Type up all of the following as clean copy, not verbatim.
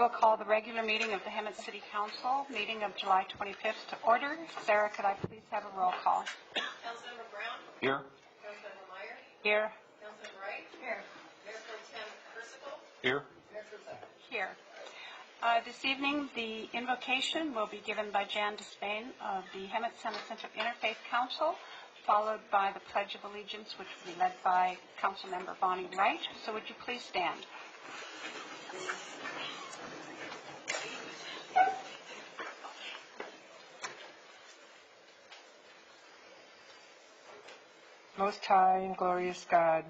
will call the regular meeting of the Hemet City Council, meeting of July 25th to order. Sarah, could I please have a roll call? Councilmember Brown? Here. Councilmember Meyer? Here. Councilmember Wright? Here. Mayor Pro Tem Persico? Here. Mayor Cruzak? Here. This evening, the invocation will be given by Jan Despain of the Hemet San Jacinto Interfaith Council, followed by the Pledge of Allegiance, which will be led by Councilmember Bonnie Wright. So would you please stand? Most high and glorious God,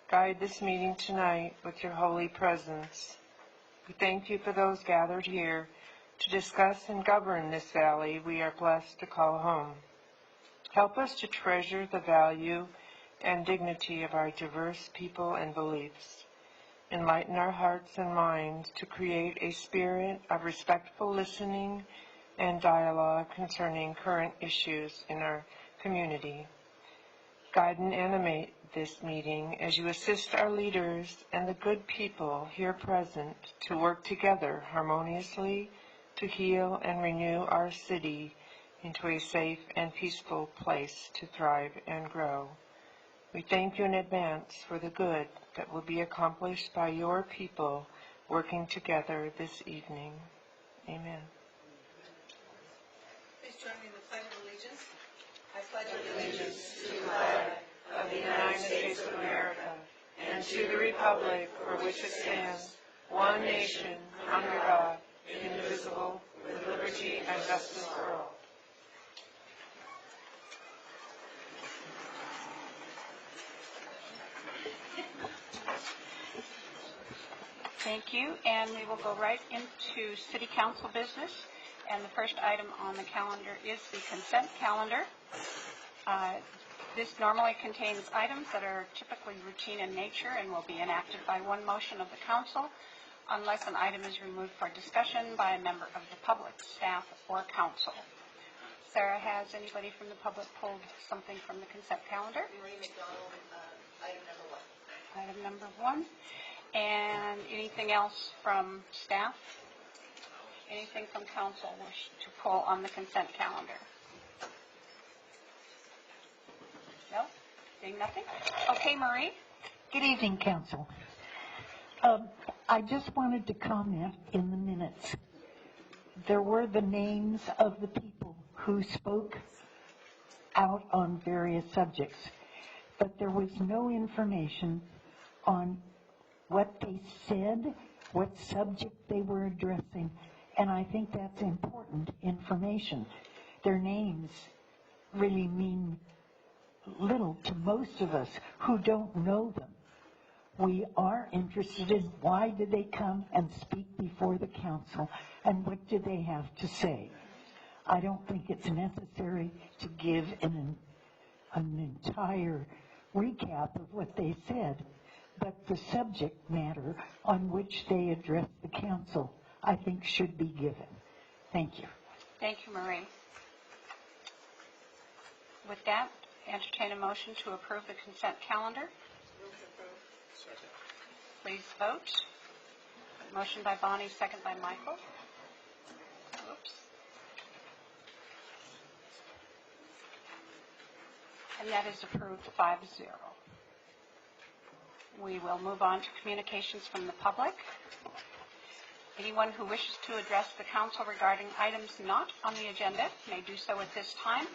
guide this meeting tonight with your holy presence. We thank you for those gathered here to discuss and govern this valley we are blessed to call home. Help us to treasure the value and dignity of our diverse people and beliefs. Enlighten our hearts and minds to create a spirit of respectful listening and dialogue concerning current issues in our community. Guide and animate this meeting as you assist our leaders and the good people here present to work together harmoniously to heal and renew our city into a safe and peaceful place to thrive and grow. We thank you in advance for the good that will be accomplished by your people working together this evening. Amen. Please join me in the Pledge of Allegiance. I pledge Allegiance to the flag of the United States of America and to the republic for which it stands, one nation, under God, indivisible, with liberty and justice for all. Thank you, and we will go right into City Council business. And the first item on the calendar is the consent calendar. This normally contains items that are typically routine in nature and will be enacted by one motion of the council unless an item is removed for discussion by a member of the public, staff, or council. Sarah, has anybody from the public pulled something from the consent calendar? Marie McDonald, item number 1. Item number 1. And anything else from staff? Anything from council wish to pull on the consent calendar? No? Seeing nothing? Okay, Marie? Good evening, Council. I just wanted to comment in the minutes. There were the names of the people who spoke out on various subjects, but there was no information on what they said, what subject they were addressing, and I think that's important information. Their names really mean little to most of us who don't know them. We are interested in why did they come and speak before the council and what did they have to say. I don't think it's necessary to give an entire recap of what they said, but the subject matter on which they address the council, I think, should be given. Thank you. Thank you, Marie. With that, entertain a motion to approve the consent calendar. Move to approve. Second. Please vote. Motion by Bonnie, second by Michael. Oops. And that is approved 5-0. We will move on to communications from the public. Anyone who wishes to address the council regarding items not on the agenda may do so at this time.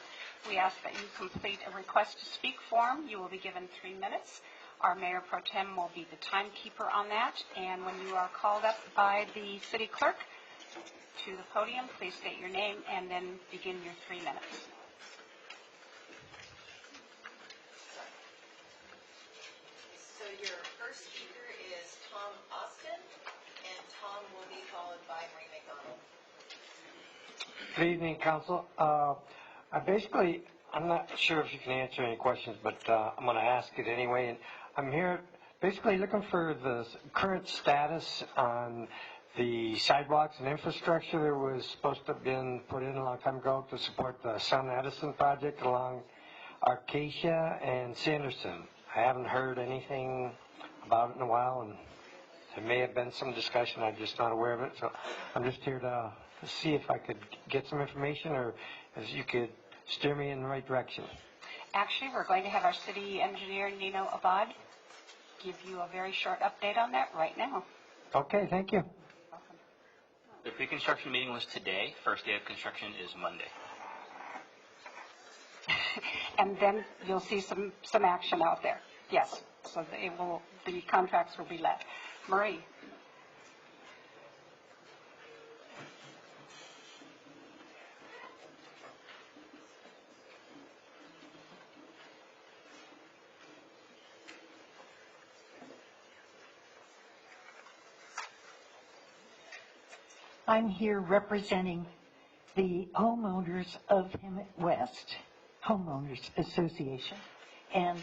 We ask that you complete a request to speak form. You will be given 3 minutes. Our Mayor Pro Tem will be the timekeeper on that. And when you are called up by the city clerk to the podium, please state your name and then begin your 3 minutes. So your first speaker is Tom Austin, and Tom will be followed by Marie McDonald. Good evening, Council. I'm not sure if you can answer any questions, but I'm going to ask it anyway. And I'm here basically looking for the current status on the sidewalks and infrastructure that was supposed to have been put in a long time ago to support the Sun Edison project along Arcacia and Sanderson. I haven't heard anything about it in a while and there may have been some discussion, I'm just not aware of it, so I'm just here to see if I could get some information, or if you could steer me in the right direction. Actually, we're going to have our city engineer, Nino Abad, give you a very short update on that right now. Okay, thank you. The pre-construction meeting was today. First day of construction is Monday. And then you'll see some action out there. Yes, so the contracts will be let. Marie? I'm here representing the homeowners of Hemet West Homeowners Association, and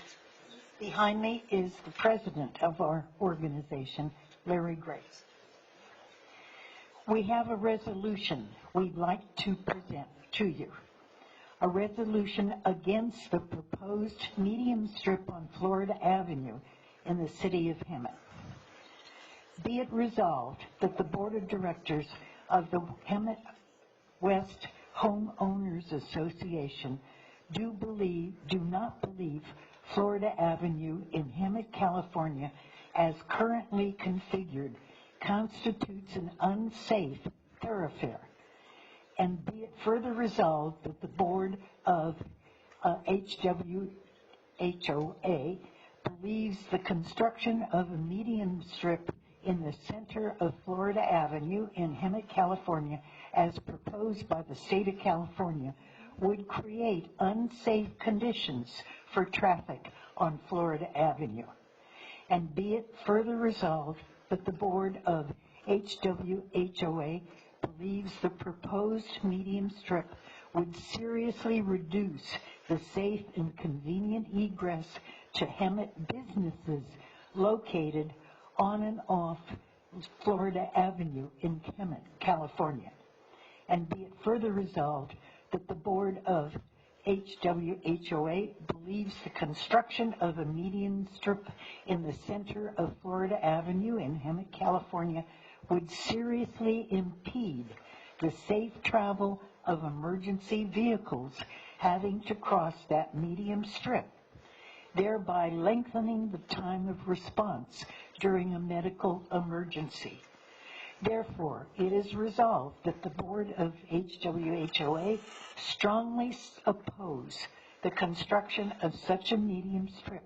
behind me is the president of our organization, Larry Grace. We have a resolution we'd like to present to you. A resolution against the proposed medium strip on Florida Avenue in the city of Hemet. Be it resolved that the Board of Directors of the Hemet West Homeowners Association do not believe Florida Avenue in Hemet, California, as currently configured, constitutes an unsafe thoroughfare. And be it further resolved that the Board of HWHOA believes the construction of a median strip in the center of Florida Avenue in Hemet, California, as proposed by the state of California, would create unsafe conditions for traffic on Florida Avenue. And be it further resolved that the Board of HWHOA believes the proposed medium strip would seriously reduce the safe and convenient egress to Hemet businesses located on and off Florida Avenue in Hemet, California. And be it further resolved that the Board of HWHOA believes the construction of a median strip in the center of Florida Avenue in Hemet, California would seriously impede the safe travel of emergency vehicles having to cross that medium strip, thereby lengthening the time of response during a medical emergency. Therefore, it is resolved that the Board of HWHOA strongly oppose the construction of such a medium strip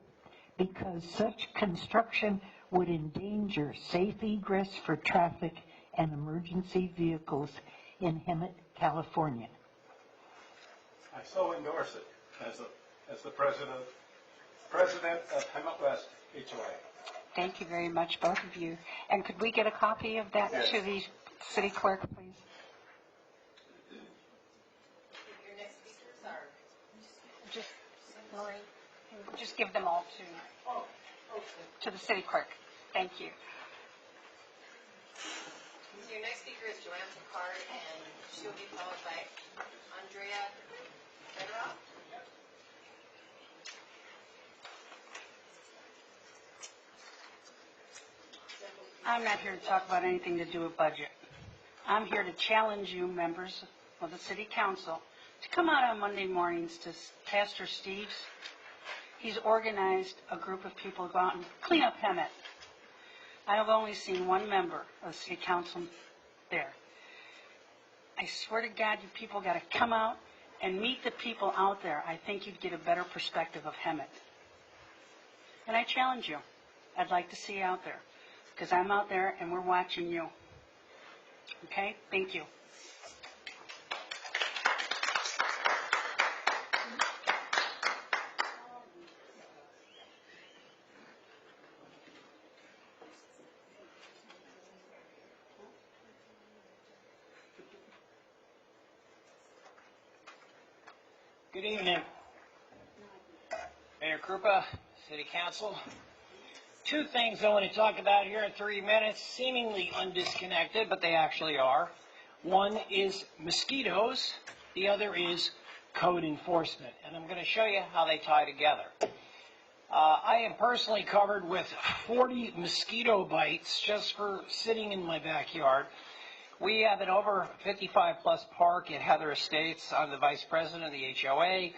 because such construction would endanger safe egress for traffic and emergency vehicles in Hemet, California. I so endorse it as the president of Hemet West HOA. Thank you very much, both of you. And could we get a copy of that Yes. to the city clerk, please? Your next speakers are, Just, Marie, just give them all to the city clerk. Thank you. so your next speaker is Joanne Picard, and she'll be followed by Andrea Federoff. I'm not here to talk about anything to do with budget. I'm here to challenge you, members of the city council, to come out on Monday mornings to Pastor Steve's. He's organized a group of people to go out and clean up Hemet. I have only seen one member of the city council there. I swear to God, you people got to come out and meet the people out there. I think you'd get a better perspective of Hemet. And I challenge you. I'd like to see you out there, because I'm out there and we're watching you. Okay? Thank you. Good evening. Mayor Krupa, City Council. Two things I want to talk about here in 3 minutes, seemingly undisconnected, but they actually are. One is mosquitoes, the other is code enforcement, and I'm going to show you how they tie together. I am personally covered with 40 mosquito bites just for sitting in my backyard. We have an over 55 plus park at Heather Estates. I'm the vice president of the HOA.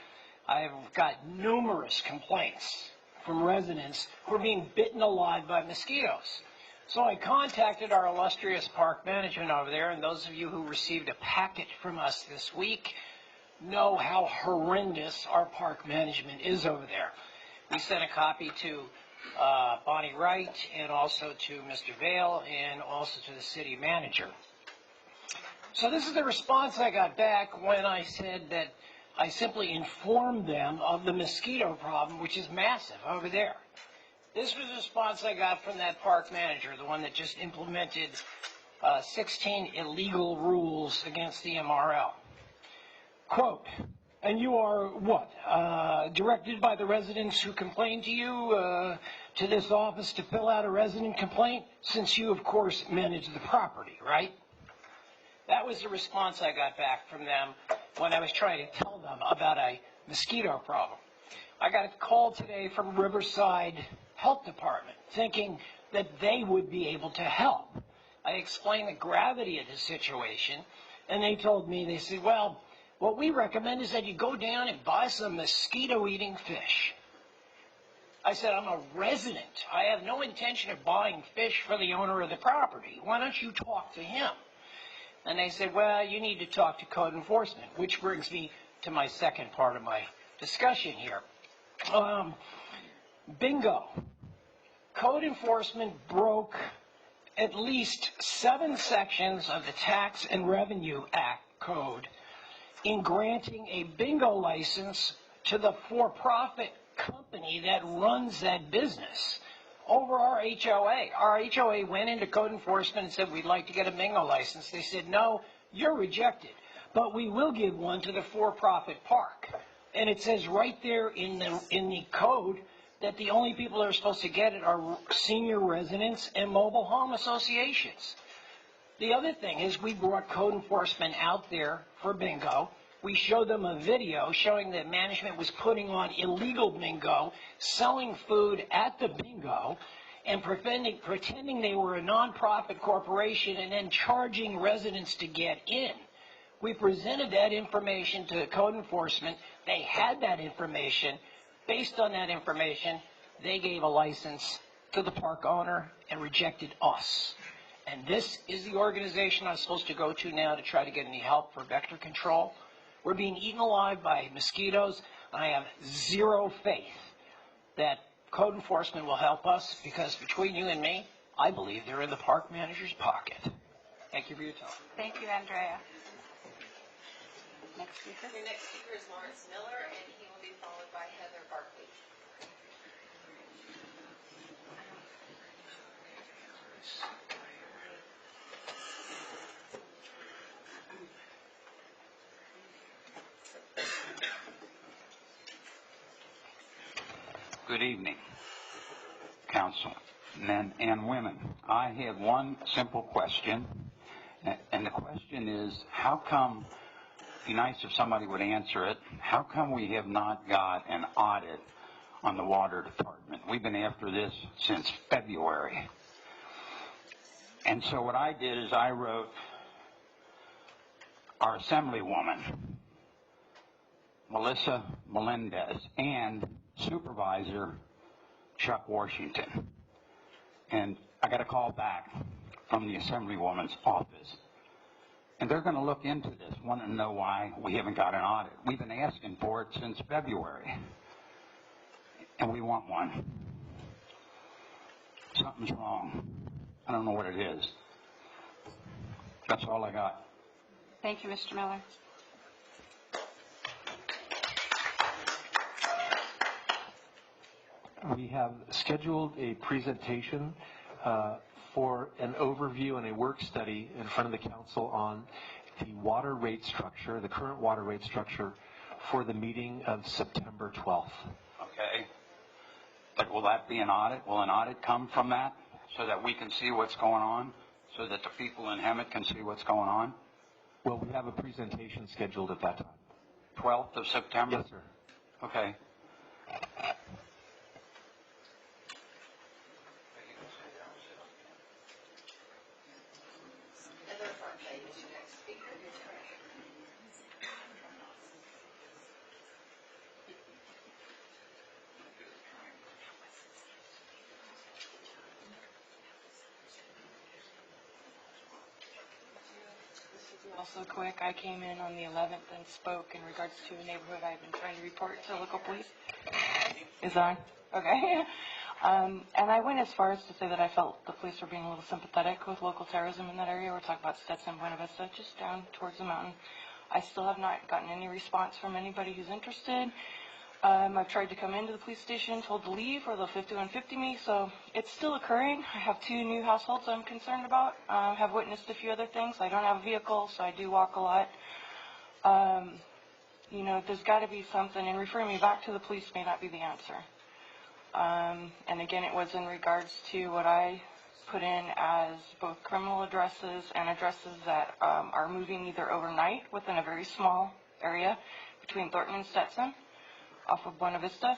I've got numerous complaints from residents who are being bitten alive by mosquitoes. So I contacted our illustrious park management over there, and those of you who received a packet from us this week know how horrendous our park management is over there. We sent a copy to Bonnie Wright and also to Mr. Vale and also to the city manager. So this is the response I got back when I said that I simply informed them of the mosquito problem, which is massive over there. This was the response I got from that park manager, the one that just implemented 16 illegal rules against the MRL. Quote, and you are what? Directed by the residents who complained to you to this office to fill out a resident complaint, since you, of course, manage the property, right? That was the response I got back from them when I was trying to tell them about a mosquito problem. I got a call today from Riverside Health Department thinking that they would be able to help. I explained the gravity of the situation, and they told me, they said, well, what we recommend is that you go down and buy some mosquito-eating fish. I said, I'm a resident. I have no intention of buying fish for the owner of the property. Why don't you talk to him? And they said, well, you need to talk to code enforcement, which brings me to my second part of my discussion here. Bingo. Code enforcement broke at least 7 sections of the Tax and Revenue Act code in granting a bingo license to the for-profit company that runs that business over our HOA. Our HOA went into code enforcement and said, we'd like to get a bingo license. They said, no, you're rejected, but we will give one to the for-profit park. And it says right there in the code that the only people that are supposed to get it are senior residents and mobile home associations. The other thing is we brought code enforcement out there for bingo. We showed them a video showing that management was putting on illegal bingo, selling food at the bingo, and pretending they were a nonprofit corporation and then charging residents to get in. We presented that information to code enforcement. They had that information. Based on that information, they gave a license to the park owner and rejected us. And this is the organization I'm supposed to go to now to try to get any help for vector control. We're being eaten alive by mosquitoes, and I have zero faith that code enforcement will help us, because between you and me, I believe they're in the park manager's pocket. Thank you for your time. Thank you, Andrea. Next speaker. Your next speaker is Lawrence Miller, and he will be followed by Heather Barkley. Good evening, council, men and women. I have one simple question, and the question is, how come, it'd be nice if somebody would answer it, how come we have not got an audit on the water department? We've been after this since February. And so what I did is I wrote our assemblywoman, Melissa Melendez, and Supervisor Chuck Washington. And I got a call back from the assemblywoman's office. And they're going to look into this, want to know why we haven't got an audit. We've been asking for it since February. And we want one. Something's wrong. I don't know what it is. That's all I got. Thank you, Mr. Miller. We have scheduled a presentation for an overview and a work study in front of the council on the water rate structure, the current water rate structure, for the meeting of September 12th. Okay. But will that be an audit? Will an audit come from that so that we can see what's going on, so that the people in Hemet can see what's going on? Well, we have a presentation scheduled at that time. 12th of September? Yes, sir. Okay. Also quick, I came in on the 11th and spoke in regards to a neighborhood I've been trying to report to local police. Is on? Okay. And I went as far as to say that I felt the police were being a little sympathetic with local terrorism in that area. We're talking about Stetson, Buena Vista, just down towards the mountain. I still have not gotten any response from anybody who's interested. I've tried to come into the police station, told to leave, or they'll 5150 me, so it's still occurring. I have 2 new households I'm concerned about. Have witnessed a few other things. I don't have a vehicle, so I do walk a lot. You know, there's got to be something, and referring me back to the police may not be the answer. And again, it was in regards to what I put in as both criminal addresses and addresses that are moving either overnight within a very small area between Thornton and Stetson, off of Buena Vista,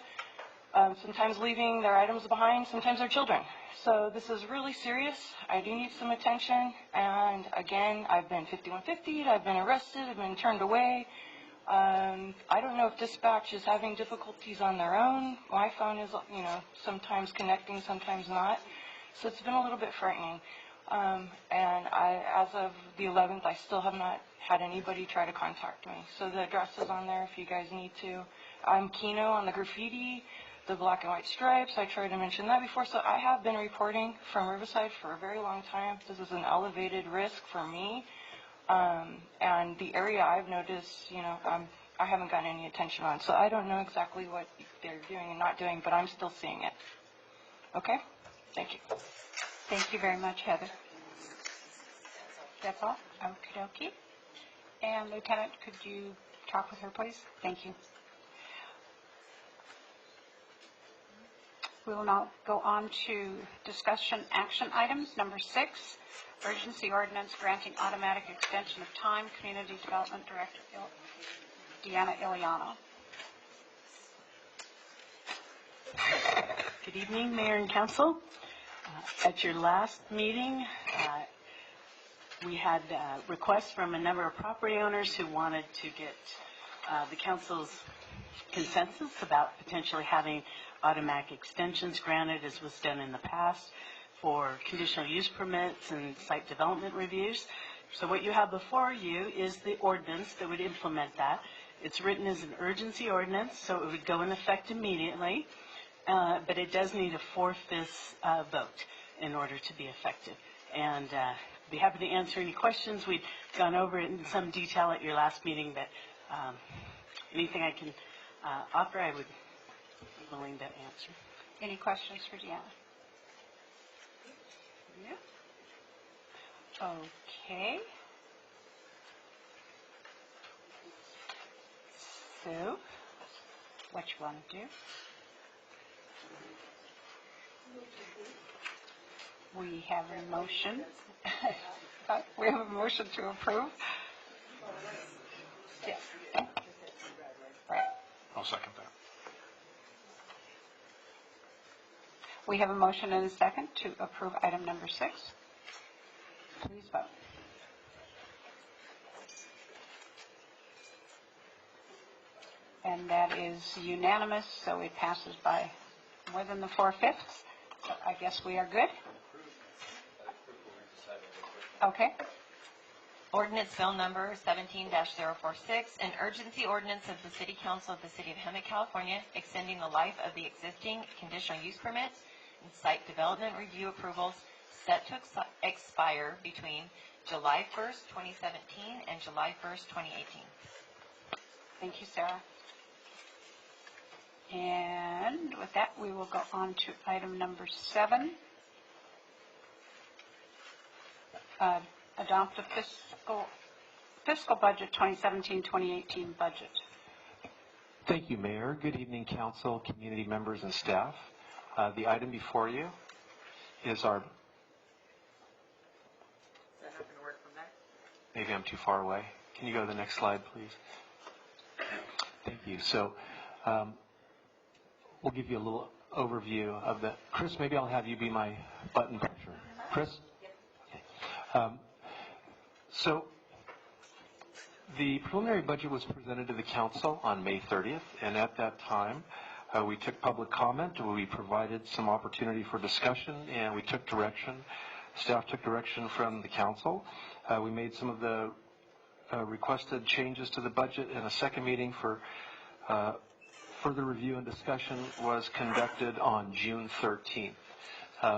sometimes leaving their items behind, sometimes their children. So this is really serious. I do need some attention, and again, I've been 5150'd, I've been arrested, I've been turned away. I don't know if dispatch is having difficulties on their own. My phone is, you know, sometimes connecting, sometimes not. So it's been a little bit frightening. And as of the 11th, I still have not had anybody try to contact me. So the address is on there if you guys need to. I'm Keno on the graffiti, the black and white stripes. I tried to mention that before. So I have been reporting from Riverside for a very long time. This is an elevated risk for me. And the area I've noticed, you know, I haven't gotten any attention on. So I don't know exactly what they're doing and not doing, but I'm still seeing it. Okay? Thank you. Thank you very much, Heather. That's all? Okie dokie. And Lieutenant, could you talk with her, please? Thank you. We will now go on to discussion action items. Number 6, urgency ordinance granting automatic extension of time. Community Development Director Deanna Iliano. Good evening, Mayor and Council. At your last meeting, we had requests from a number of property owners who wanted to get the council's consensus about potentially having automatic extensions granted, as was done in the past, for conditional use permits and site development reviews. So what you have before you is the ordinance that would implement that. It's written as an urgency ordinance, so it would go in effect immediately, but it does need a 4/5 vote in order to be effective. And I'd be happy to answer any questions. We'd gone over it in some detail at your last meeting, but anything I can offer, I would be willing to answer. Any questions for Deanna? Yeah. Okay. So, what you want to do? We have a motion. We have a motion to approve. Yes. Right. I'll second that. We have a motion and a second to approve item number 6. Please vote. And that is unanimous, so it passes by more than the 4/5. So I guess we are good. Okay. Ordinance bill number 17-046, an urgency ordinance of the City Council of the City of Hemet, California, extending the life of the existing conditional use permits and site development review approvals set to expire between July 1st, 2017 and July 1st, 2018. Thank you, Sarah. And with that, we will go on to item number 7. Adopt a fiscal budget 2017-2018 budget. Thank you, Mayor. Good evening, council, community members, and staff. The item before you is our... Is that not going to work from there? Maybe I'm too far away. Can you go to the next slide, please? Thank you. So we'll give you a little overview of the... Chris, maybe I'll have you be my button pusher. Chris? Okay. So the preliminary budget was presented to the council on May 30th, and at that time, we took public comment, we provided some opportunity for discussion, and we took direction. Staff took direction from the council. We made some of the requested changes to the budget, and a second meeting for further review and discussion was conducted on June 13th.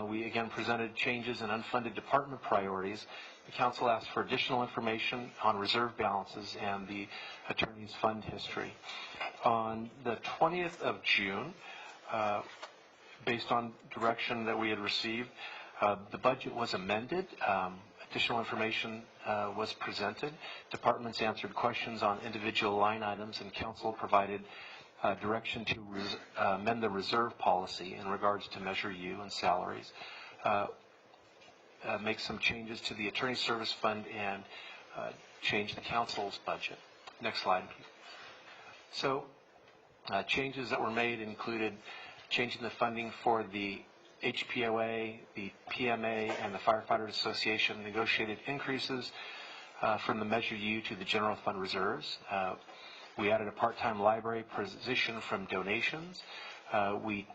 We again presented changes in unfunded department priorities. The council asked for additional information on reserve balances and the attorney's fund history. On the 20th of June, based on direction that we had received, the budget was amended. Additional information was presented. Departments answered questions on individual line items, and council provided direction to amend the reserve policy in regards to Measure U and salaries, make some changes to the Attorney Service Fund, and change the council's budget. Next slide. So changes that were made included changing the funding for the HPOA, the PMA, and the Firefighters Association negotiated increases from the Measure U to the general fund reserves. We added a part-time library position from donations. We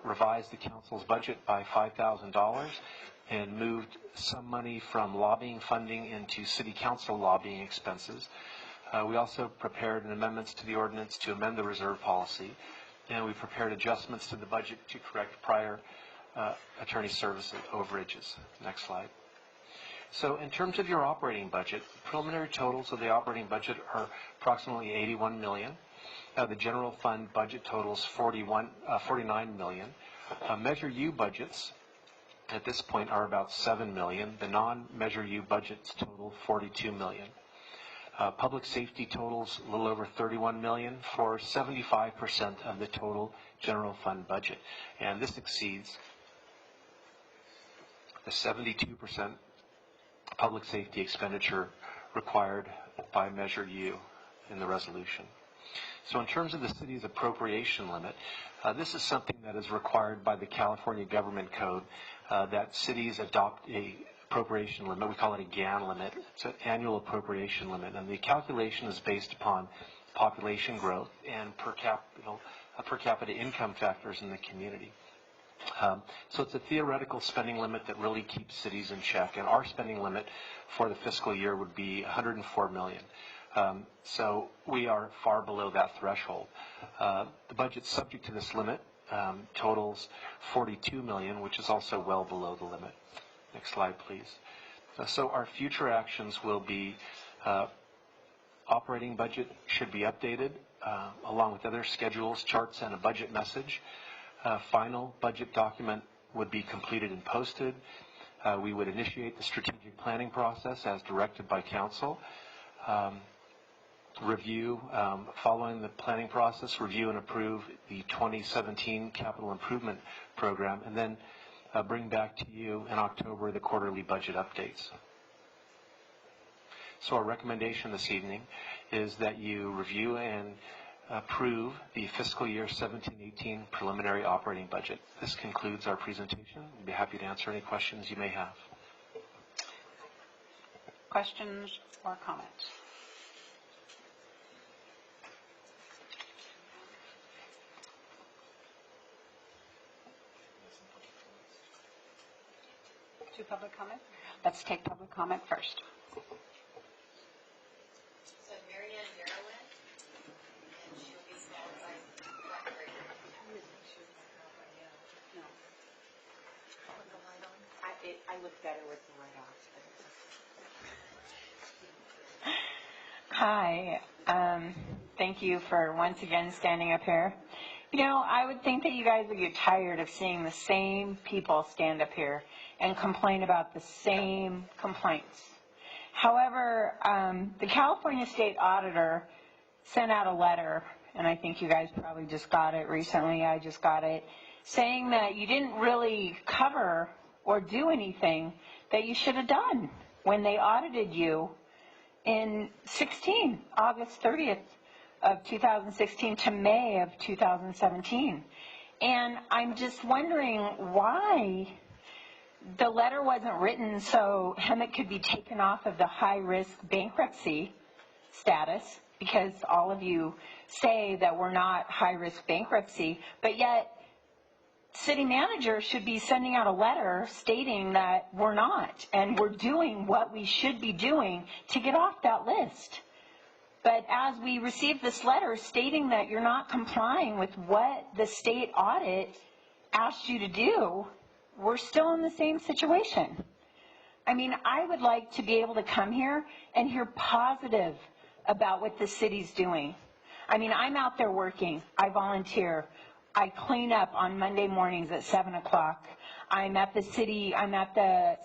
revised the council's budget by $5,000 and moved some money from lobbying funding into city council lobbying expenses. We also prepared amendments to the ordinance to amend the reserve policy, and we prepared adjustments to the budget to correct prior attorney service overages. Next slide. So in terms of your operating budget, preliminary totals of the operating budget are approximately $81 million. The general fund budget totals $49 million. Measure U budgets at this point are about $7 million. The non-Measure U budgets total $42 million. Public safety totals a little over $31 million for 75% of the total general fund budget. And this exceeds the 72% public safety expenditure required by Measure U in the resolution. So in terms of the city's appropriation limit, this is something that is required by the California Government Code, that cities adopt a appropriation limit. We call it a GAN limit. It's an annual appropriation limit, and the calculation is based upon population growth and per capita income factors in the community. So it's a theoretical spending limit that really keeps cities in check, and our spending limit for the fiscal year would be $104 million. So we are far below that threshold. The budget subject to this limit totals $42 million, which is also well below the limit. Next slide, please. So our future actions will be operating budget should be updated along with other schedules, charts, and a budget message. Final budget document would be completed and posted. We would initiate the strategic planning process as directed by council. Review, following the planning process, review and approve the 2017 capital improvement program, and then bring back to you in October the quarterly budget updates. So our recommendation this evening is that you review and approve the fiscal year 17-18 preliminary operating budget. This concludes our presentation. I'd be happy to answer any questions you may have. Questions or comments? To public comment? Let's take public comment first. So Mary Ann Darrowin, and she'll be followed by Black Grader. I look better with the light off. Hi. Thank you for once again standing up here. You know, I would think that you guys would get tired of seeing the same people stand up here and complain about the same complaints. However, the California State Auditor sent out a letter, and I think you guys probably just got it recently, I just got it, saying that you didn't really cover or do anything that you should have done when they audited you in August 30th of 2016 to May of 2017. And I'm just wondering why the letter wasn't written so Hemet could be taken off of the high-risk bankruptcy status, because all of you say that we're not high-risk bankruptcy, but yet city manager should be sending out a letter stating that we're not, and we're doing what we should be doing to get off that list. But as we received this letter stating that you're not complying with what the state audit asked you to do, we're still in the same situation. I mean, I would like to be able to come here and hear positive about what the city's doing. I mean, I'm out there working. I volunteer. I clean up on Monday mornings at 7 o'clock. I'm at the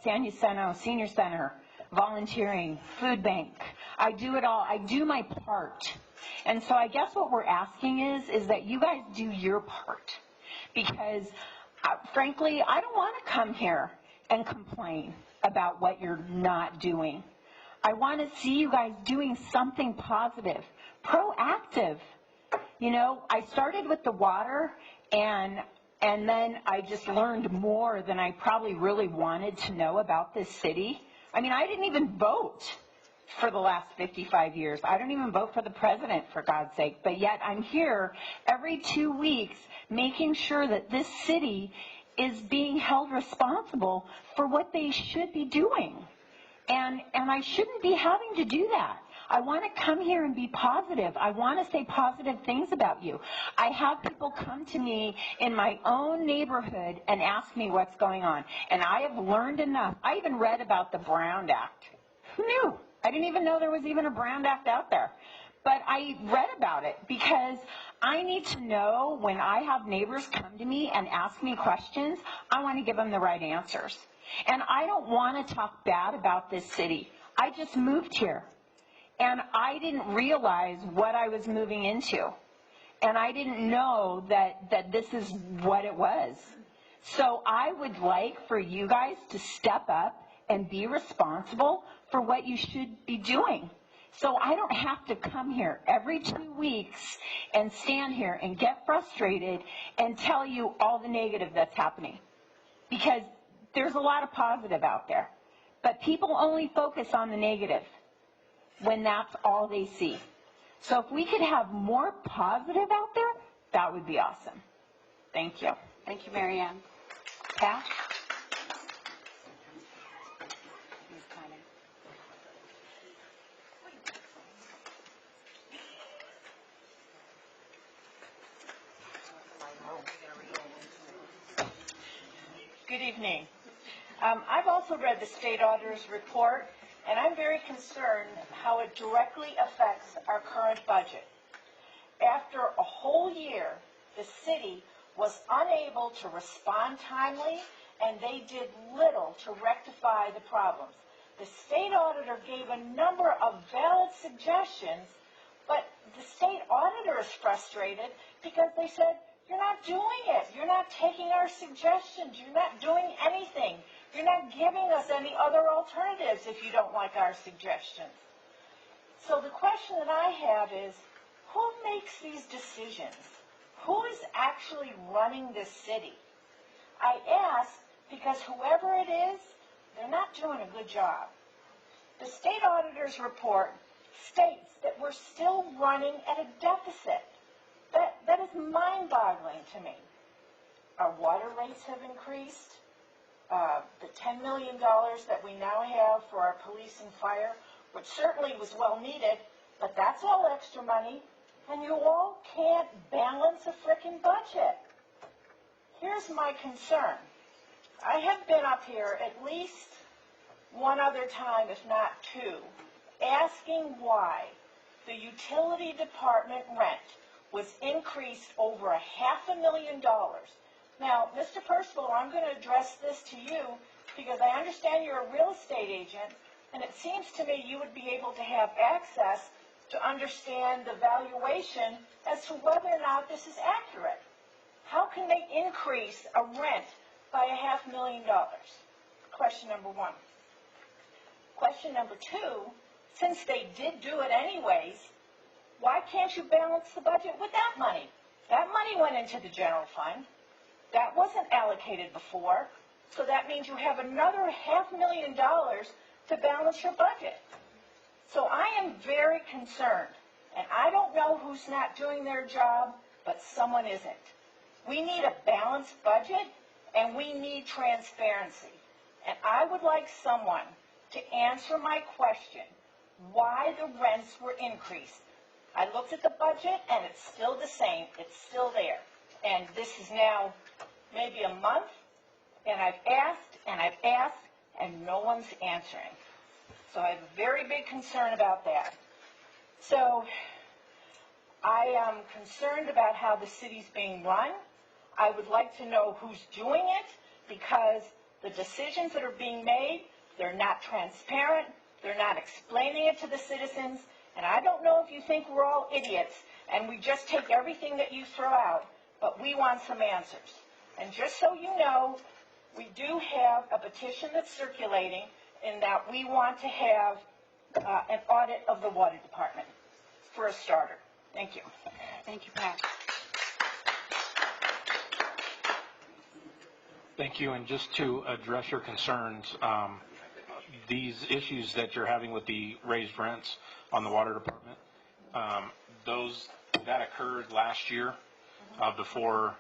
San Jacinto Senior Center, volunteering, food bank. I do it all. I do my part. And so I guess what we're asking is that you guys do your part. Because, frankly, I don't want to come here and complain about what you're not doing. I want to see you guys doing something positive, proactive. You know, I started with the water, and then I just learned more than I probably really wanted to know about this city. I mean, I didn't even vote for the last 55 years. I don't even vote for the president, for God's sake. But yet I'm here every 2 weeks making sure that this city is being held responsible for what they should be doing. And I shouldn't be having to do that. I want to come here and be positive. I want to say positive things about you. I have people come to me in my own neighborhood and ask me what's going on. And I have learned enough. I even read about the Brown Act. Who knew? I didn't even know there was even a Brown Act out there. But I read about it because I need to know when I have neighbors come to me and ask me questions, I want to give them the right answers. And I don't want to talk bad about this city. I just moved here. And I didn't realize what I was moving into. And I didn't know that this is what it was. So I would like for you guys to step up and be responsible for what you should be doing. So I don't have to come here every 2 weeks and stand here and get frustrated and tell you all the negative that's happening. Because there's a lot of positive out there. But people only focus on the negative when that's all they see. So if we could have more positive out there, that would be awesome. Thank you. Thank you, Mary Ann. Pat? Good evening. I've also read the state auditor's report, and I'm very concerned how it directly affects our current budget. After a whole year, the city was unable to respond timely, and they did little to rectify the problems. The state auditor gave a number of valid suggestions, but the state auditor is frustrated because they said, you're not doing it. You're not taking our suggestions. You're not doing anything. You're not giving us any other alternatives if you don't like our suggestions. So the question that I have is, who makes these decisions? Who is actually running this city? I ask because whoever it is, they're not doing a good job. The state auditor's report states that we're still running at a deficit. That is mind-boggling to me. Our water rates have increased. The $10 million that we now have for our police and fire, which certainly was well needed, but that's all extra money, and you all can't balance a frickin' budget. Here's my concern. I have been up here at least one other time, if not two, asking why the utility department rent was increased over $500,000. Now, Mr. Percival, I'm going to address this to you because I understand you're a real estate agent, and it seems to me you would be able to have access to understand the valuation as to whether or not this is accurate. How can they increase a rent by $500,000? Question number one. Question number two, since they did do it anyways, why can't you balance the budget with that money? That money went into the general fund. That wasn't allocated before. So that means you have another $500,000 to balance your budget. So I am very concerned. And I don't know who's not doing their job, but someone isn't. We need a balanced budget, and we need transparency. And I would like someone to answer my question, why the rents were increased. I looked at the budget, and it's still the same. It's still there. And this is now maybe a month, and I've asked, and no one's answering. So I have a very big concern about that. So I am concerned about how the city's being run. I would like to know who's doing it, because the decisions that are being made, they're not transparent, they're not explaining it to the citizens, and I don't know if you think we're all idiots and we just take everything that you throw out, but we want some answers. And just so you know, we do have a petition that's circulating in that we want to have an audit of the water department for a starter. Thank you. Thank you, Pat. Thank you, and just to address your concerns, these issues that you're having with the raised rents on the water department, that occurred last year before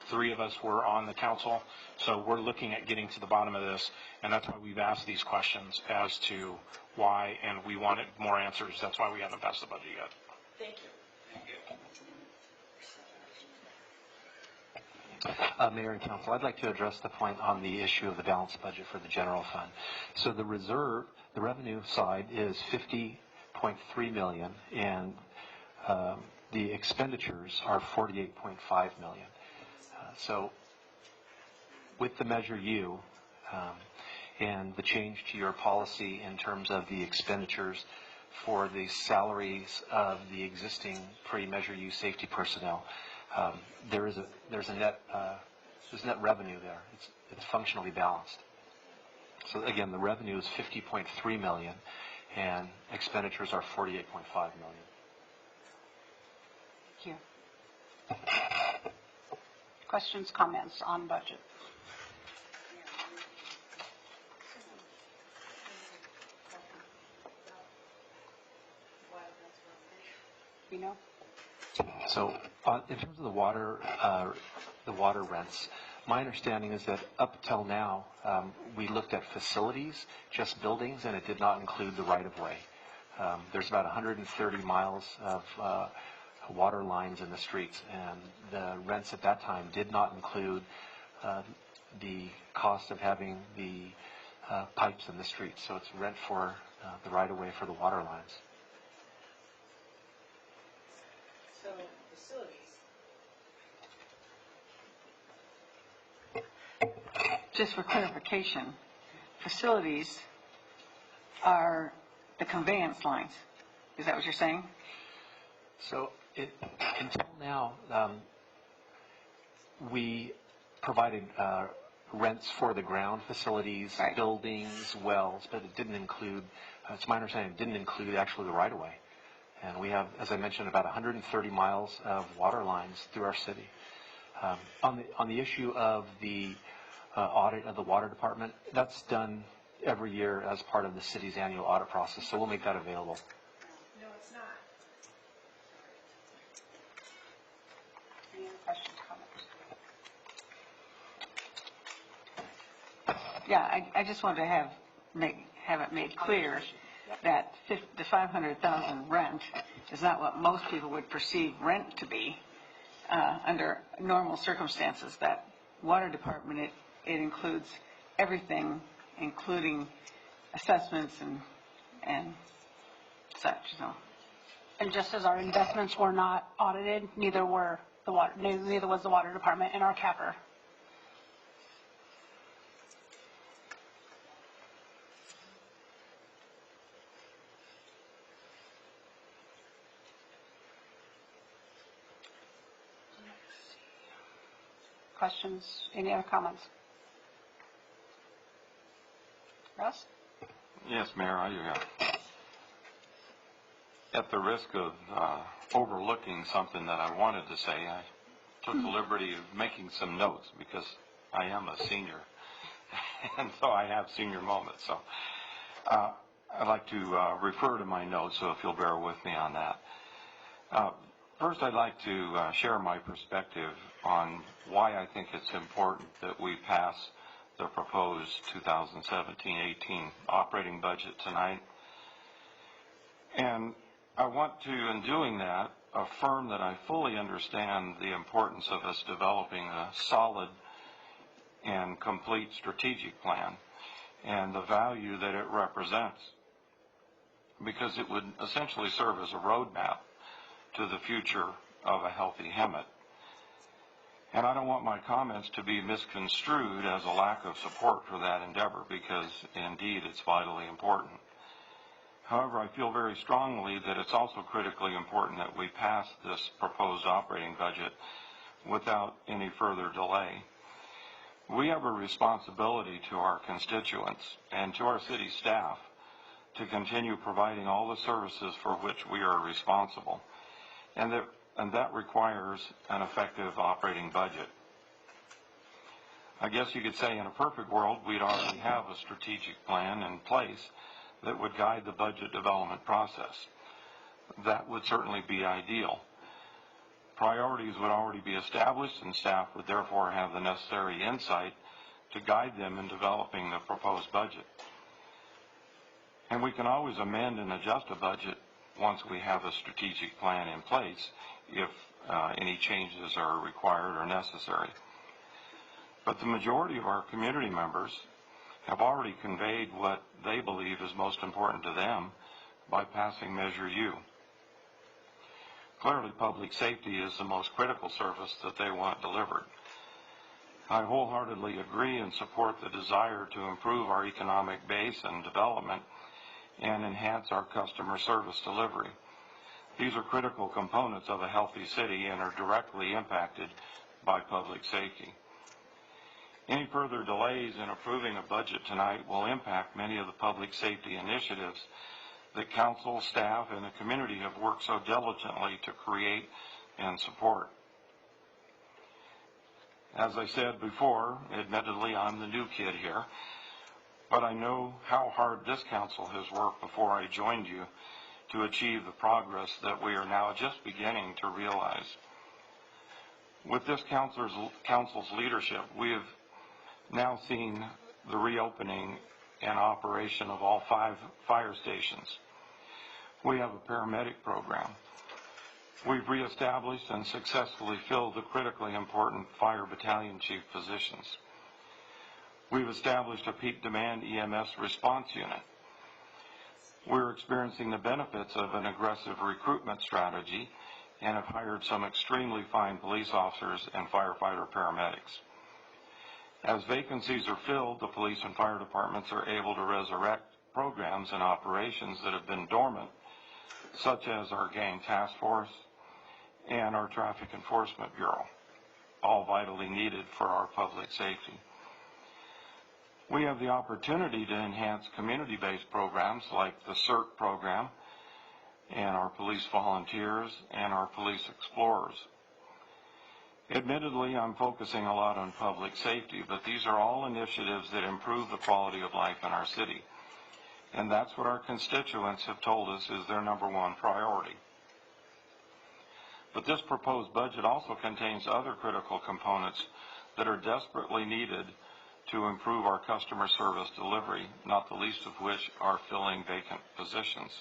three of us were on the council. So we're looking at getting to the bottom of this, and that's why we've asked these questions as to why, and we wanted more answers. That's why we haven't passed the budget yet. Thank you. Mayor and Council, I'd like to address the point on the issue of the balanced budget for the general fund. So the revenue side is $50.3 million, and the expenditures are $48.5 million. So with the Measure U and the change to your policy in terms of the expenditures for the salaries of the existing pre-Measure U safety personnel, there's net revenue there. It's functionally balanced. So again, the revenue is $50.3 million, and expenditures are $48.5 million. Thank you. Questions, comments on budget? You know? So, in terms of the water rents, my understanding is that up till now, we looked at facilities, just buildings, and it did not include the right-of-way. There's about 130 miles of water lines in the streets, and the rents at that time did not include the cost of having the pipes in the streets. So it's rent for the right-of-way for the water lines. So, facilities. Just for clarification, facilities are the conveyance lines. Is that what you're saying? So until now, we provided rents for the ground facilities, right, buildings, wells, but it didn't include, it's my understanding, it didn't include actually the right-of-way. And we have, as I mentioned, about 130 miles of water lines through our city. On the issue of the audit of the water department, that's done every year as part of the city's annual audit process, so we'll make that available. No, it's not. Any other questions, comments? Yeah, I just wanted to have it made clear that the 500,000 rent is not what most people would perceive rent to be under normal circumstances. That water department, it includes everything, including assessments and such. So, and just as our investments were not audited, neither was the water department in our capper. Questions? Any other comments? Russ? Yes, Mayor, at the risk of overlooking something that I wanted to say, I took the liberty of making some notes because I am a senior, and so I have senior moments. So I'd like to refer to my notes, so if you'll bear with me on that. First, I'd like to share my perspective on why I think it's important that we pass the proposed 2017-18 operating budget tonight. And I want to, in doing that, affirm that I fully understand the importance of us developing a solid and complete strategic plan and the value that it represents, because it would essentially serve as a roadmap to the future of a healthy Hemet. And I don't want my comments to be misconstrued as a lack of support for that endeavor, because indeed it's vitally important. However, I feel very strongly that it's also critically important that we pass this proposed operating budget without any further delay. We have a responsibility to our constituents and to our city staff to continue providing all the services for which we are responsible, and that requires an effective operating budget. I guess you could say in a perfect world we'd already have a strategic plan in place that would guide the budget development process. That would certainly be ideal. Priorities would already be established, and staff would therefore have the necessary insight to guide them in developing the proposed budget. And we can always amend and adjust a budget once we have a strategic plan in place if any changes are required or necessary. But the majority of our community members have already conveyed what they believe is most important to them by passing Measure U. Clearly, public safety is the most critical service that they want delivered. I wholeheartedly agree and support the desire to improve our economic base and development and enhance our customer service delivery. These are critical components of a healthy city and are directly impacted by public safety. Any further delays in approving a budget tonight will impact many of the public safety initiatives that council, staff, and the community have worked so diligently to create and support. As I said before, admittedly, I'm the new kid here, but I know how hard this council has worked before I joined you to achieve the progress that we are now just beginning to realize. With this council's leadership, we have now seen the reopening and operation of all 5 fire stations. We have a paramedic program. We've reestablished and successfully filled the critically important fire battalion chief positions. We've established a peak demand EMS response unit. We're experiencing the benefits of an aggressive recruitment strategy and have hired some extremely fine police officers and firefighter paramedics. As vacancies are filled, the police and fire departments are able to resurrect programs and operations that have been dormant, such as our gang task force and our traffic enforcement bureau, all vitally needed for our public safety. We have the opportunity to enhance community-based programs like the CERT program and our police volunteers and our police explorers. Admittedly, I'm focusing a lot on public safety, but these are all initiatives that improve the quality of life in our city. And that's what our constituents have told us is their #1 priority. But this proposed budget also contains other critical components that are desperately needed to improve our customer service delivery, not the least of which are filling vacant positions.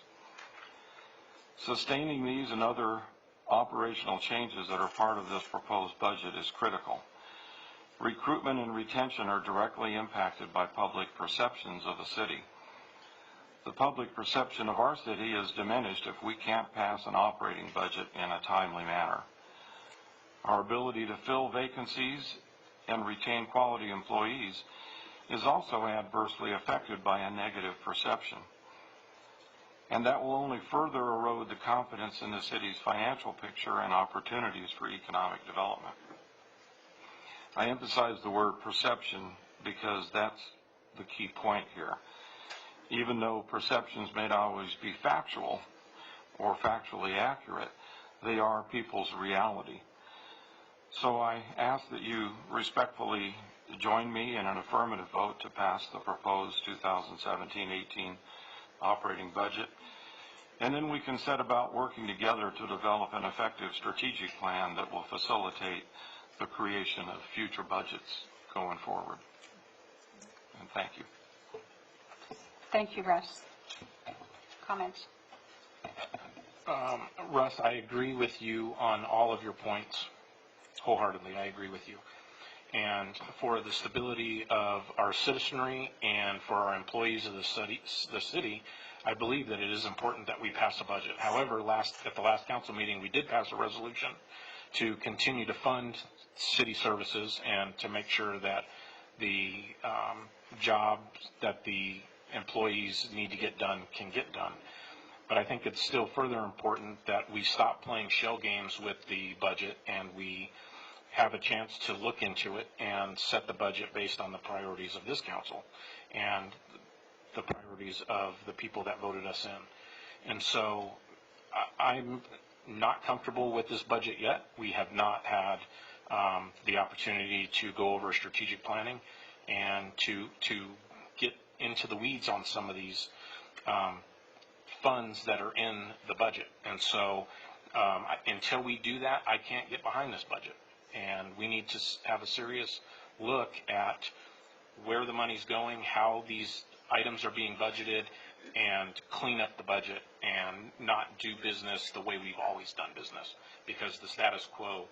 Sustaining these and other operational changes that are part of this proposed budget is critical. Recruitment and retention are directly impacted by public perceptions of the city. The public perception of our city is diminished if we can't pass an operating budget in a timely manner. Our ability to fill vacancies and retain quality employees is also adversely affected by a negative perception. And that will only further erode the confidence in the city's financial picture and opportunities for economic development. I emphasize the word perception because that's the key point here. Even though perceptions may not always be factual or factually accurate, they are people's reality. So I ask that you respectfully join me in an affirmative vote to pass the proposed 2017-18 operating budget And then we can set about working together to develop an effective strategic plan that will facilitate the creation of future budgets going forward. And thank you. Thank you, Russ. Comments? Russ, I agree with you on all of your points wholeheartedly. I agree with you. And for the stability of our citizenry and for our employees of the city, I believe that it is important that we pass a budget. However, at the last council meeting, we did pass a resolution to continue to fund city services and to make sure that the jobs that the employees need to get done can get done. But I think it's still further important that we stop playing shell games with the budget and we have a chance to look into it and set the budget based on the priorities of this council and the priorities of the people that voted us in. And so I'm not comfortable with this budget yet. We have not had the opportunity to go over strategic planning and to get into the weeds on some of these funds that are in the budget. And so until we do that, I can't get behind this budget. And we need to have a serious look at where the money's going, how these items are being budgeted, and clean up the budget and not do business the way we've always done business, because the status quo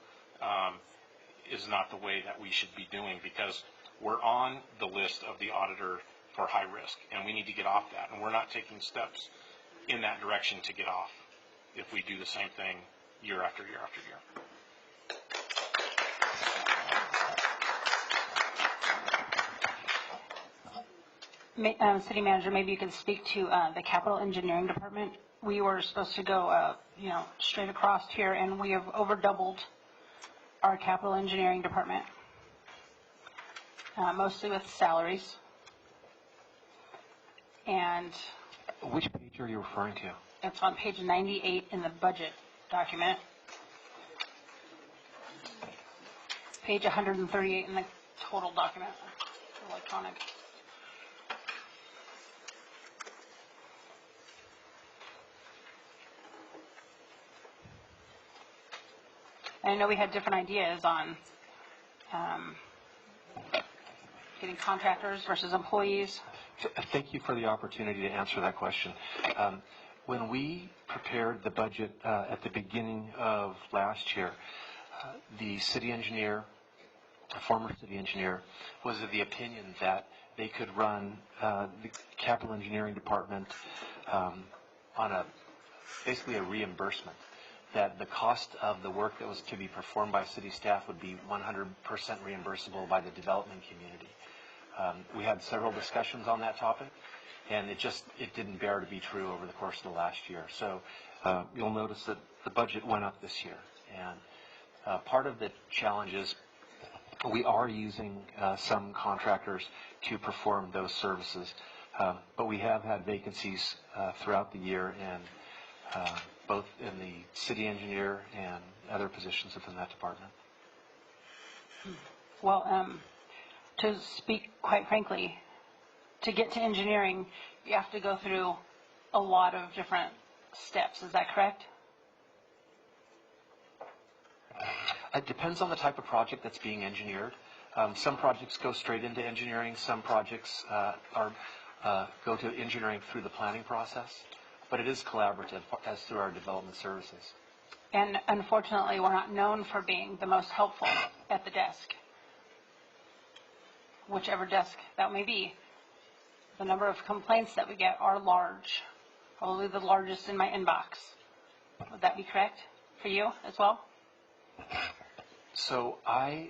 is not the way that we should be doing, because we're on the list of the auditor for high risk, and we need to get off that, and we're not taking steps in that direction to get off if we do the same thing year after year after year. City Manager, maybe you can speak to the capital engineering department. We were supposed to go, straight across here, and we have over doubled our capital engineering department, mostly with salaries. And which page are you referring to? It's on page 98 in the budget document. Page 138 in the total document, electronic. I know we had different ideas on getting contractors versus employees. Thank you for the opportunity to answer that question. When we prepared the budget at the beginning of last year, the city engineer, a former city engineer, was of the opinion that they could run the capital engineering department on basically a reimbursement, that the cost of the work that was to be performed by city staff would be 100% reimbursable by the development community. We had several discussions on that topic, and it didn't bear to be true over the course of the last year. So you'll notice that the budget went up this year, and part of the challenge is we are using some contractors to perform those services, but we have had vacancies throughout the year, and both in the city engineer and other positions within that department. Well, to speak quite frankly, to get to engineering, you have to go through a lot of different steps. Is that correct? It depends on the type of project that's being engineered. Some projects go straight into engineering. Some projects go to engineering through the planning process. But it is collaborative as through our development services. And unfortunately, we're not known for being the most helpful at the desk. Whichever desk that may be. The number of complaints that we get are large. Probably the largest in my inbox. Would that be correct for you as well? So I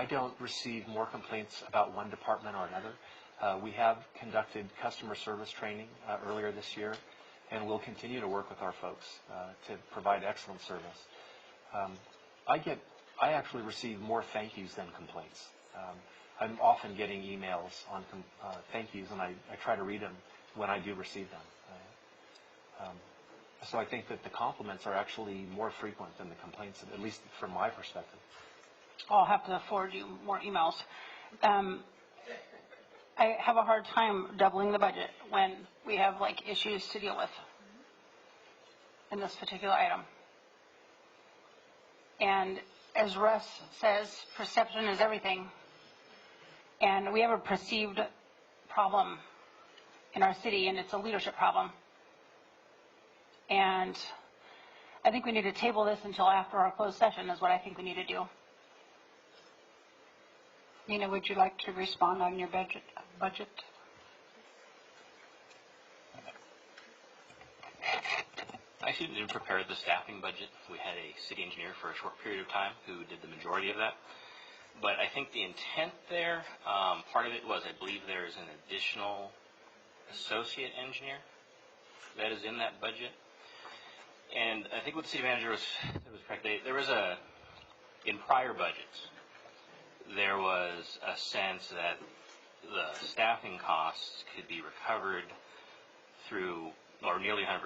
don't receive more complaints about one department or another. We have conducted customer service training earlier this year, and we'll continue to work with our folks to provide excellent service. I actually receive more thank yous than complaints. I'm often getting emails on thank yous, and I try to read them when I do receive them. So I think that the compliments are actually more frequent than the complaints, at least from my perspective. I'll have to forward you more emails. I have a hard time doubling the budget when we have issues to deal with. in this particular item. And as Russ says, perception is everything. And we have a perceived problem in our city, and it's a leadership problem. And I think we need to table this until after our closed session is what I think we need to do. Nina, would you like to respond on your budget? I actually didn't prepare the staffing budget. We had a city engineer for a short period of time who did the majority of that. But I think the intent there, part of it was I believe there is an additional associate engineer that is in that budget. And I think what the city manager was correct. There was in prior budgets, there was a sense that the staffing costs could be recovered through, or nearly 100%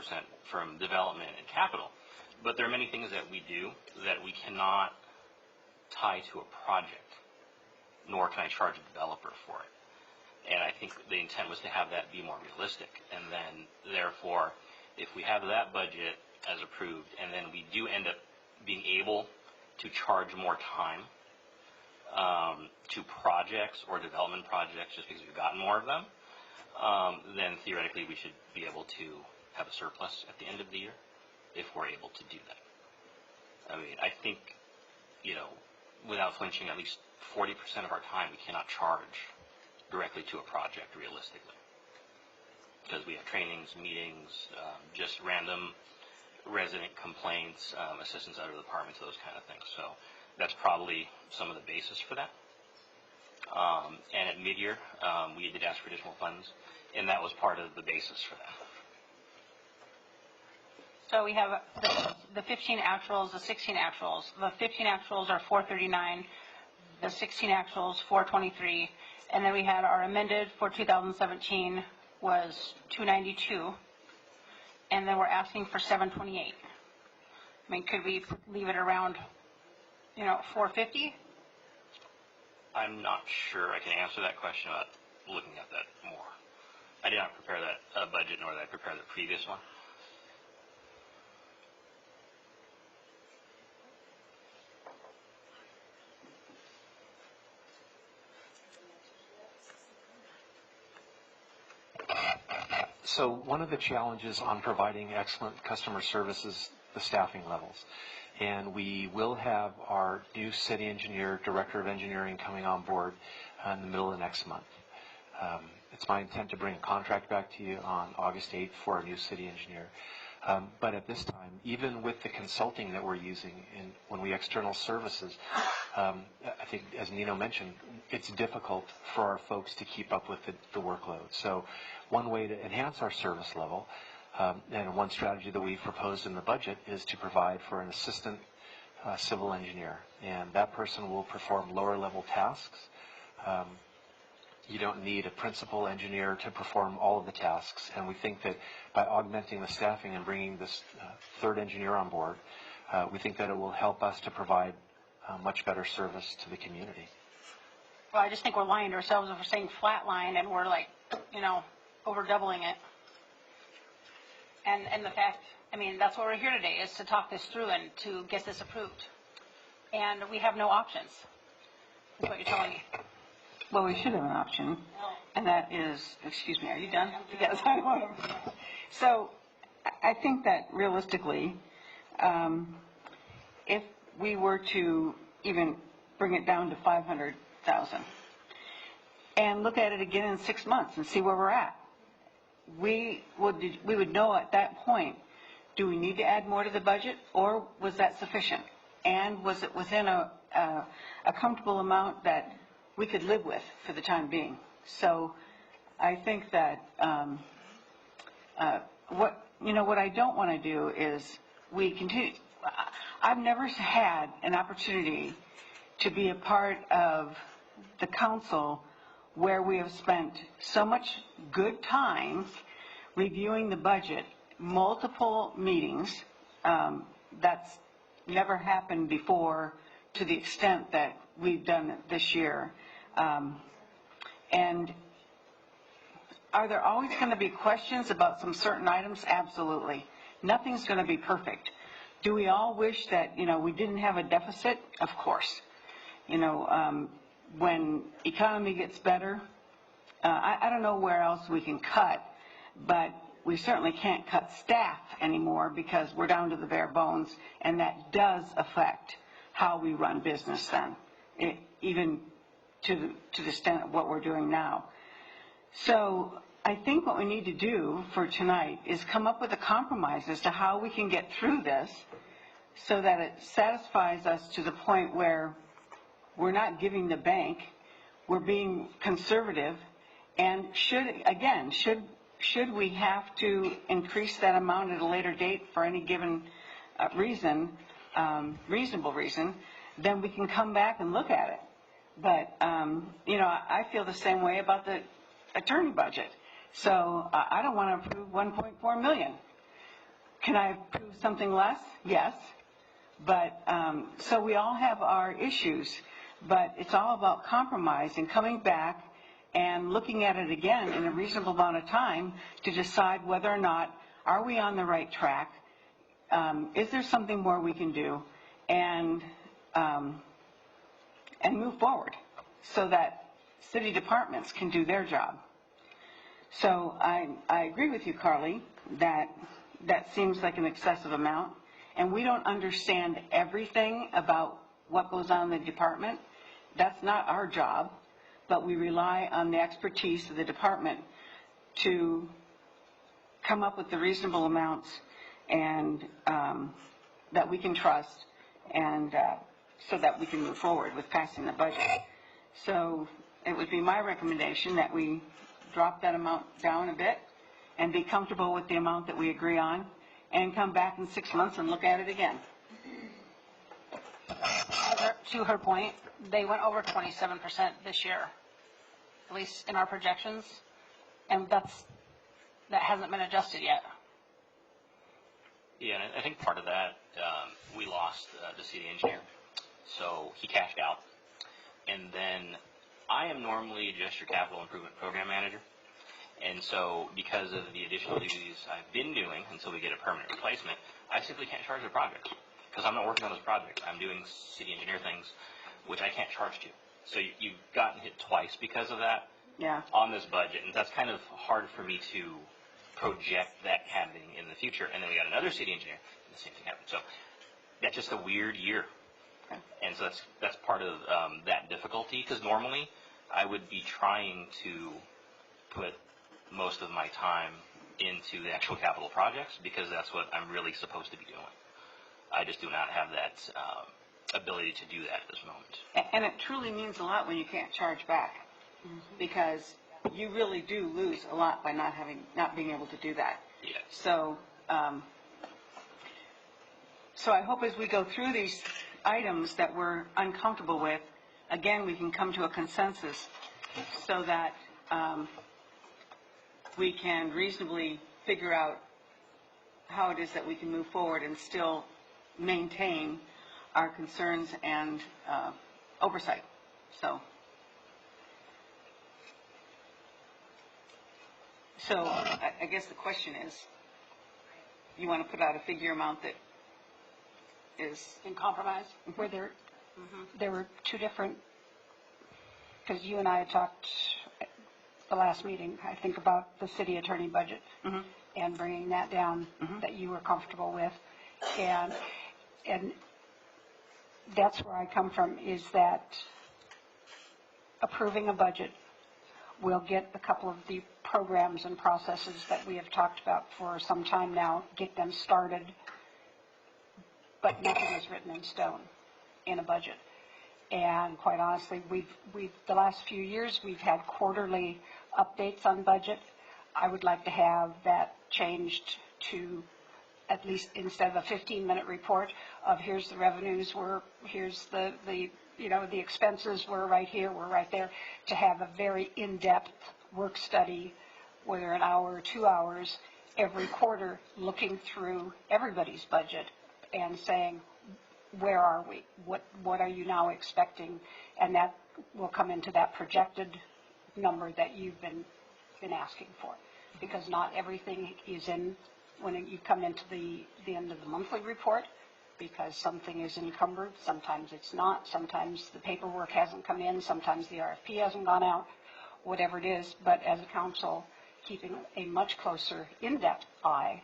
from development and capital. But there are many things that we do that we cannot tie to a project, nor can I charge a developer for it. And I think the intent was to have that be more realistic. And then, therefore, if we have that budget as approved, and then we do end up being able to charge more time to projects or development projects just because we've gotten more of them, then theoretically we should be able to have a surplus at the end of the year if we're able to do that. I mean, I think, without flinching, at least 40% of our time we cannot charge directly to a project realistically, because we have trainings, meetings, just random resident complaints, assistance other departments, those kind of things. So that's probably some of the basis for that. And at mid-year, we did ask for additional funds, and that was part of the basis for that. So we have the 15 actuals, the 16 actuals. The 15 actuals are 439, the 16 actuals 423, and then we had our amended for 2017 was 292, and then we're asking for 728. I mean, could we leave it around, 450? I'm not sure I can answer that question without looking at that more. I did not prepare that budget, nor did I prepare the previous one. So one of the challenges on providing excellent customer service is the staffing levels. And we will have our new city engineer, director of engineering, coming on board in the middle of next month. It's my intent to bring a contract back to you on August 8th for our new city engineer. But at this time, even with the consulting that we're using when we external services, I think, as Nino mentioned, it's difficult for our folks to keep up with the workload. So one way to enhance our service level, and one strategy that we've proposed in the budget, is to provide for an assistant civil engineer. And that person will perform lower level tasks. You don't need a principal engineer to perform all of the tasks. And we think that by augmenting the staffing and bringing this third engineer on board, we think that it will help us to provide much better service to the community. Well, I just think we're lying to ourselves if we're saying flat line and we're over doubling it. And the fact, that's what we're here today, is to talk this through and to get this approved. And we have no options, is what you're telling me. Well, we should have an option, and that is, excuse me, are you done? Yes, I want to. So I think that realistically, if we were to even bring it down to 500,000 and look at it again in 6 months and see where we're at, we would know at that point, do we need to add more to the budget, or was that sufficient? And was it within a comfortable amount that we could live with for the time being? So I think that what I don't want to do is we continue. I've never had an opportunity to be a part of the council where we have spent so much good time reviewing the budget, multiple meetings. That's never happened before to the extent that we've done it this year. And are there always going to be questions about some certain items? Absolutely. Nothing's going to be perfect. Do we all wish that, we didn't have a deficit? Of course. When economy gets better, I don't know where else we can cut, but we certainly can't cut staff anymore because we're down to the bare bones, and that does affect how we run business then, even to the extent of what we're doing now. So I think what we need to do for tonight is come up with a compromise as to how we can get through this so that it satisfies us to the point where we're not giving the bank, we're being conservative, and should we have to increase that amount at a later date for any given reasonable reason, then we can come back and look at it. But, I feel the same way about the attorney budget. So I don't want to approve 1.4 million. Can I approve something less? Yes. But, so we all have our issues, but it's all about compromise and coming back and looking at it again in a reasonable amount of time to decide whether or not are we on the right track, is there something more we can do, and move forward so that city departments can do their job. So I agree with you, Carly, that seems like an excessive amount, and we don't understand everything about what goes on in the department. That's not our job, but we rely on the expertise of the department to come up with the reasonable amounts and that we can trust, and so that we can move forward with passing the budget. So it would be my recommendation that we drop that amount down a bit and be comfortable with the amount that we agree on and come back in 6 months and look at it again. To her point, they went over 27% this year, at least in our projections, and that hasn't been adjusted yet. Yeah, and I think part of that, we lost the city engineer, so he cashed out. And then I am normally just your capital improvement program manager. And so because of the additional duties I've been doing until we get a permanent replacement, I simply can't charge the project because I'm not working on those projects. I'm doing city engineer things, which I can't charge to. So you've gotten hit twice because of that on this budget. And that's kind of hard for me to project that happening in the future. And then we got another city engineer, and the same thing happened. So that's just a weird year. And so that's part of that difficulty, because normally I would be trying to put most of my time into the actual capital projects because that's what I'm really supposed to be doing. I just do not have that ability to do that at this moment. And it truly means a lot when you can't charge back, because you really do lose a lot by not being able to do that. Yeah. So I hope as we go through these items that we're uncomfortable with, again, we can come to a consensus so that we can reasonably figure out how it is that we can move forward and still maintain our concerns and oversight. So I guess the question is, you want to put out a figure amount that is in compromise, where there were two different, because you and I had talked at the last meeting, I think, about the city attorney budget and bringing that down that you were comfortable with. And that's where I come from, is that approving a budget will get a couple of the programs and processes that we have talked about for some time now, get them started, but nothing is written in stone in a budget. And quite honestly, we've the last few years, we've had quarterly updates on budget. I would like to have that changed to, at least instead of a 15-minute report of here's the revenues, here's the expenses, we're right here, we're right there, to have a very in-depth work study, whether an hour or 2 hours, every quarter, looking through everybody's budget and saying, where are we? What are you now expecting? And that will come into that projected number that you've been asking for, because not everything is in when you come into the end of the monthly report, because something is encumbered, sometimes it's not, sometimes the paperwork hasn't come in, sometimes the RFP hasn't gone out, whatever it is, but as a council, keeping a much closer, in-depth eye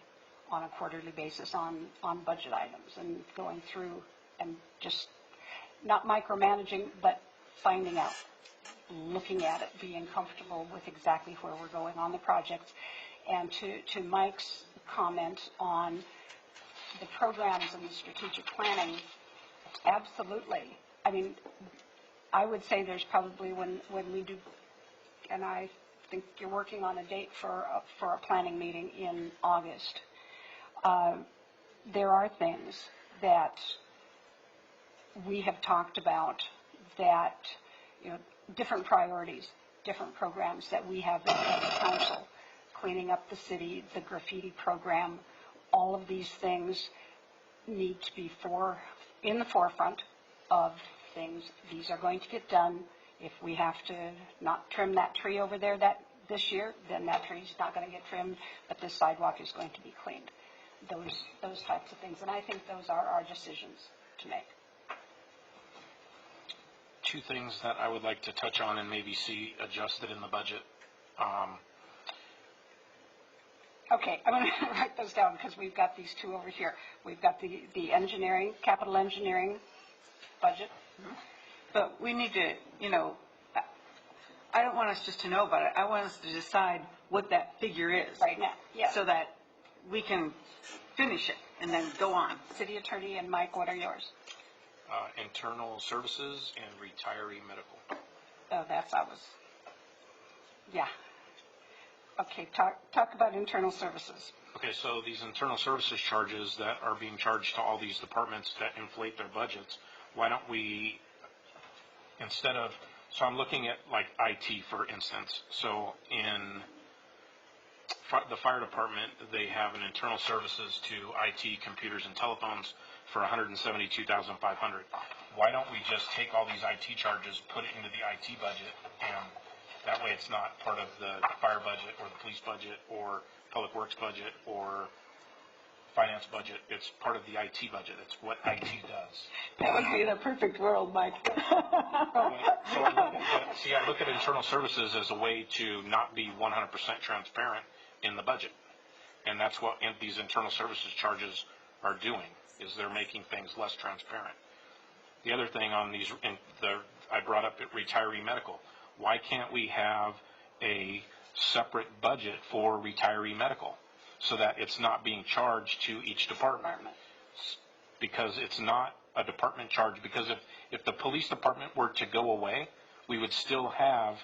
on a quarterly basis on budget items and going through and just not micromanaging, but finding out, looking at it, being comfortable with exactly where we're going on the projects. And to Mike's comment on the programs and the strategic planning, absolutely. I mean, I would say there's probably when we do, and I think you're working on a date for a planning meeting in August. There are things that we have talked about that, you know, different priorities, different programs that we have as a council, cleaning up the city, the graffiti program, all of these things need to be in the forefront of things. These are going to get done. If we have to not trim that tree over there this year, then that tree's not going to get trimmed, but this sidewalk is going to be cleaned. Those types of things. And I think those are our decisions to make. Two things that I would like to touch on and maybe see adjusted in the budget. Okay, I'm going to write those down because we've got these two over here. We've got the engineering, capital engineering budget. But we need to, you know, I don't want us just to know about it. I want us to decide what that figure is. Right now, yeah. So that we can finish it and then go on. City Attorney and Mike, what are yours? Internal services and retiree medical. Oh, yeah. Okay, talk about internal services. Okay, so these internal services charges that are being charged to all these departments that inflate their budgets, why don't we, instead of, so I'm looking at like IT, for instance. So in the fire department, they have an internal services to IT, computers, and telephones for $172,500. Why don't we just take all these IT charges, put it into the IT budget, and that way it's not part of the fire budget or the police budget or public works budget or finance budget. It's part of the IT budget. It's what IT does. That would be the perfect world, Mike. I look at internal services as a way to not be 100% transparent in the budget. And that's what these internal services charges are doing, is they're making things less transparent. The other thing on these, I brought up at retiree medical. Why can't we have a separate budget for retiree medical so that it's not being charged to each department? Because it's not a department charge. Because if the police department were to go away, we would still have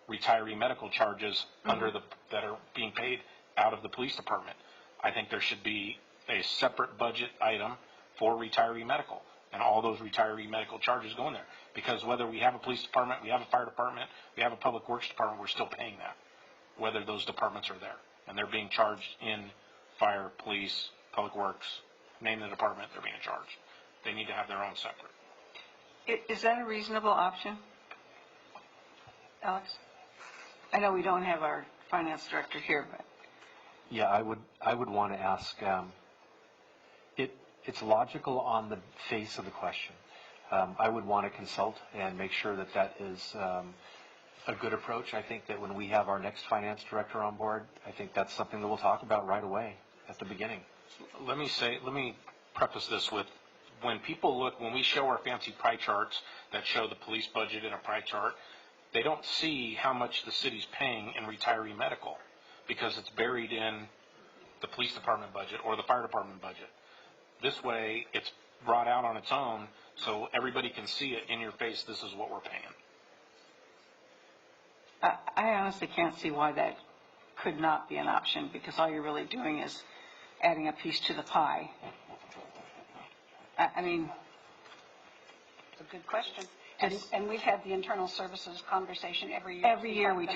retiree medical charges that are being paid out of the police department. I think there should be a separate budget item for retiree medical, and all those retiree medical charges go in there. Because whether we have a police department, we have a fire department, we have a public works department, we're still paying that, whether those departments are there. And they're being charged in fire, police, public works, name the department, they're being charged. They need to have their own separate. Is that a reasonable option, Alex? I know we don't have our finance director here, but. Yeah, I would want to ask, it's logical on the face of the question. I would want to consult and make sure that that is a good approach. I think that when we have our next finance director on board, I think that's something that we'll talk about right away at the beginning. Let me preface this with, when we show our fancy pie charts that show the police budget in a pie chart, they don't see how much the city's paying in retiree medical because it's buried in the police department budget or the fire department budget. This way, it's brought out on its own so everybody can see it in your face, this is what we're paying. I honestly can't see why that could not be an option, because all you're really doing is adding a piece to the pie. I mean, it's a good question. And we've had the internal services conversation every year. Every year we talk.